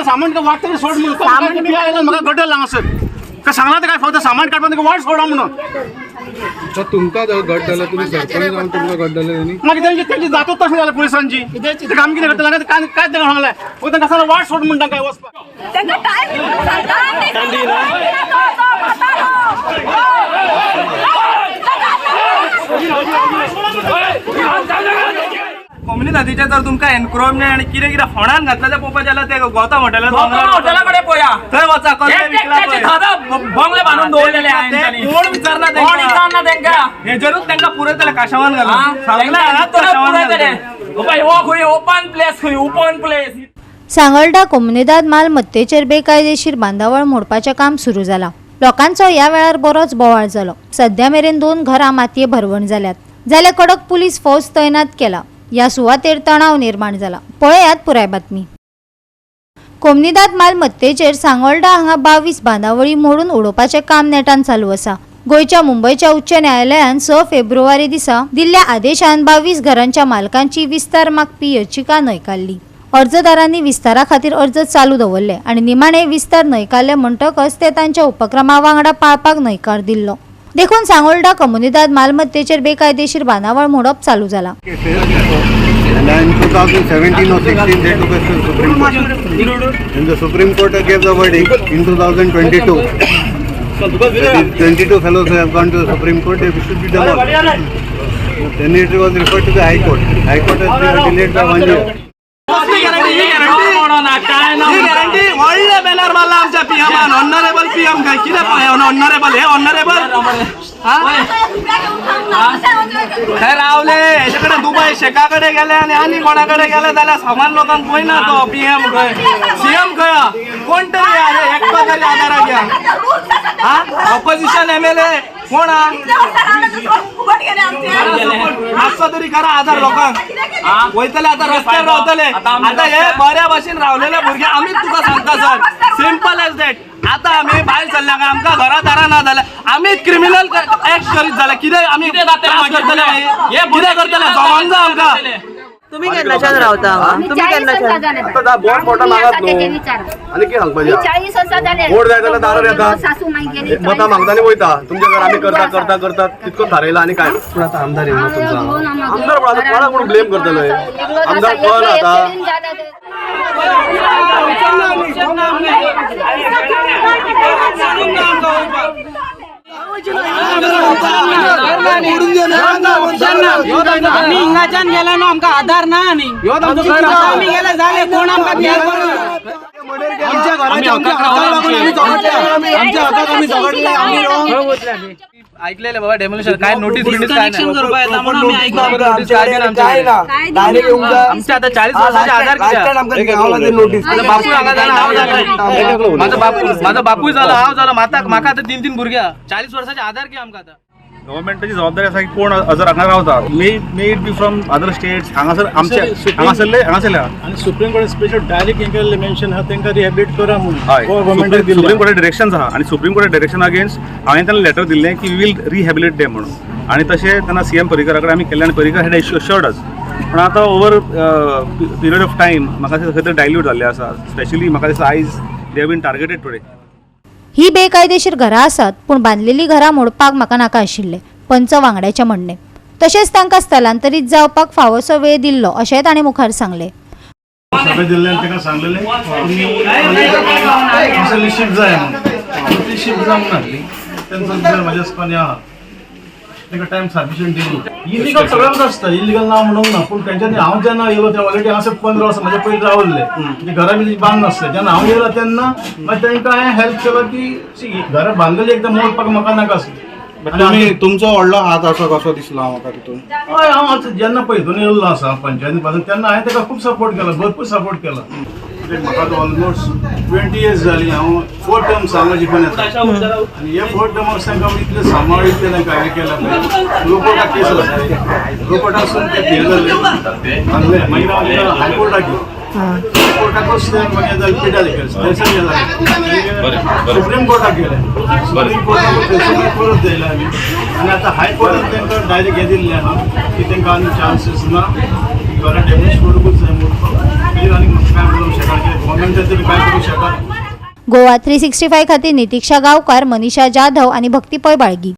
सामान वाटतं सोड म्हणून मला गड्डल लांग सर का सांगला तर काय फक्त सामान काढून वाट सोडा म्हणून तुमका गट झाला तुम्ही सरपंच जाऊन तुमचा गट झाला मग त्यांची जातो तसं झालं पोलिसांची काम किती करता लागत काय काय त्यांना सांगलाय फक्त कसा वाट सोड म्हणता काय वस्पा कोमनी नदीच्या जर तुमका एनक्रोचमेंट आणि कितें कितें फोंडान घातला त्या पोवपाक जाल्यार ते गौतम हॉटेला कडेन पळया थंय वचा बंगले बांदून दवरलेले कोण विचारना तेंका हेजेरूच तेंका पुरयतले काशावान घालून ओपन प्लेस सांगोळडा कोमनीदाद मालमत्तेचेर बेकायदेशीर बांदावळ मोडपाचें काम सुरू जालां. लोकांचो ह्या वेळार बरोच बोवाळ जालो. सध्या मेरेन 2 घरां मातये भरवण जाल्यात. जाल्यार कडक पुलीस फौज तैनात केला. ह्या सुवातेर तणाव निर्माण जाला. पळयात पुराय बातमी. कोमनीदाद मालमत्तेचेर सांगोळडा हांगा 22 बांदावळी मोडून उडोवपाचें काम नेटान चालू आसा. गोयच्या मुंबयच्या उच्च न्यायालयान 6 फेब्रुवारी दिसा दिल्ल्या आदेशान 22 घरांच्या मालकांची विस्तार मागपी याचिका न्हयकारली. अर्जदारांनी विस्तारा खातीर अर्ज चालू दवरले आनी निमाणे विस्तार न्हयकारले म्हणटकच ते तांच्या उपक्रमा वांगडा पाळपाक न्हयकार दिल्लो. देखून सांगोळडा कोमनीदाद मालमत्तेचेर बेकायदेशीर बांदावळ मोडप चालू जाला. And in 2017 or 16 they took us to the Supreme Court. And the Supreme Court gave the verdict in 2022. 22 fellows have gone to the Supreme Court, they should be demolished. Then it was referred to the High Court. High Court has been delayed by 1 year. व्हडले banner मारला आमच्या पीएमान honourable PM काय कितें honourable हे honourable थंय रावले हेजे कडेन दुबय शेका कडेन गेले आनी कोणा कडेन गेले जाल्यार सामान लोकांक पळयना तो पीएम खंय सीएम खंय कोण तरी एकटो तरी आदाराक घ्या ऑपोजिशन एमएलए कोण मातसो तरी करा आधार लोकांक वयतले आतां रस्त्यार रावतले आतां हे बऱ्या भाशेन रावलेले भुरगे आमीच तुका सांगता सर सिंपल एज दॅट आतां आमी भायर सरल्या काय आमकां घरा दारा ना जाल्यार आमीच क्रिमिनल एक्ट करीत जाल्यार कितें आमी करतले कितें करतले जमांक जाय आमकां तुम्ही केन्नाच्यान रावता तुम्ही केन्नाच्यान आता बोर्ड फोटो मागत न्हू आनी कितें सांगपाचें 40 वर्सां जाले बोर्ड जाय जाल्यार दारार येता मतां मागतानी वयता तुमच्या घर आमी करता तितको थारयला आनी काय पूण आतां आमदार येवना तुमचो आमदार पण आतां कोणाक कोण ब्लेम करतले आमदार कोण आतां हिंगाच्यान गेला न्हू आमकां आधार ना आनी आमी गेले जाले कोण आमकां ऐकलेले बाबा डेमोलिशन काय नोटीस काय आमच्या आता 40 वर्षाचे आधार माझा बापूय झाला हांव झालो म्हाका आता 3 भुरग्या 40 वर्षाचे आधार की आमकां आता गव्हर्नमेंटाची जबाबदारी आसा की कोण अजर हांगा रावता may it be from other states हांगासर आमचे हांगासरले आनी सुप्रीम कोर्ट स्पेशल डायरेक्ट हेंका मेन्शन आहा तेंका रिहॅबिलिट करा म्हणून सुप्रीम कोर्ट डायरेक्शन आहा आनी सुप्रीम कोर्ट डायरेक्शन अगेन्स्ट हांवें तांकां लेटर दिल्लें की वी वील रिहॅबिलिट देम म्हणून आनी तशें तेन्ना सीएम पर्रीकरा कडेन आमी केल्लें आनी पर्रीकर हॅड एश्योर्ड अस पण आतां ओवर पिरियड ऑफ टायम म्हाका दिसता खंय तरी डायल्यूट जाल्लें आसा स्पेशली म्हाका दिसता आयज they have been targeted today. ही बेकायदेशीर घरां आसात पूण बांदलेली घरां मोडपाक म्हाका नाका आशिल्ले पंच वांगड्याचे म्हणणे. तशेंच तांकां स्थलांतरीत जावपाक फावोसो वेळ दिल्लो अशेंय ताणें मुखार सांगलें. सभेत दिल्ल्यान ताका सांगलेलें शिफ्ट जाय म्हणून ती शिफ्ट जावंक नासली तेंचो म्हाज्या स्पानी आहा ताका टायम सफिशियंट दिलो. इलिगल सगळ्यांक आसता इलिगल ना म्हणूंक ना पूण तेंच्यांनी हांव जेन्ना येयलो ते ऑलरेडी हांगासर 15 वर्सां म्हाजे पयलीं रावल्ले घरा बी बांद नासले जेन्ना हांव येयलो तेन्ना मागीर तांकां हांवें हेल्प केलो की घरां बांदलेली एकदम मोडपाक म्हाका नाका आसली. तुमचो व्हडलो हात असो कसो दिसलो म्हाका तितून हय हांव जेन्ना पळयतून येयल्लो आसा पंचायती पासून तेन्ना हांवें ताका खूब सपोर्ट केलो भरपूर सपोर्ट केलो. म्हाका ऑलमोस्ट 20 इयर्स जाली हांव 4 टर्म्स हांगा पण येता आनी हे 4 टर्म्स तांकां इतलें सांबाळीत तांकां हें केलें लोकोटा केस आसता लोकोटासून ते फेल जाल्ले मागीर हांव हायकोर्टाक गेलो कोर्टाको स्टे म्हणजे जाल पेटा देखील स्टेशन गेला सुप्रीम कोर्टाक गेले सुप्रीम कोर्टाक परत द्यायला आम्ही आणि आता हायकोर्टात त्यांना डायरेक्ट हे दिल्ले आहा की त्यांना आनी चान्सेस ना बरा डॅमेज करूकूच जाय म्हणून आणि काय करू शकता की गव्हर्नमेंट तरी काय करू शकता. गोवा 365 खातीर नितीक्षा गांवकार, मनीषा जाधव आणि भक्ती पै बाळगी.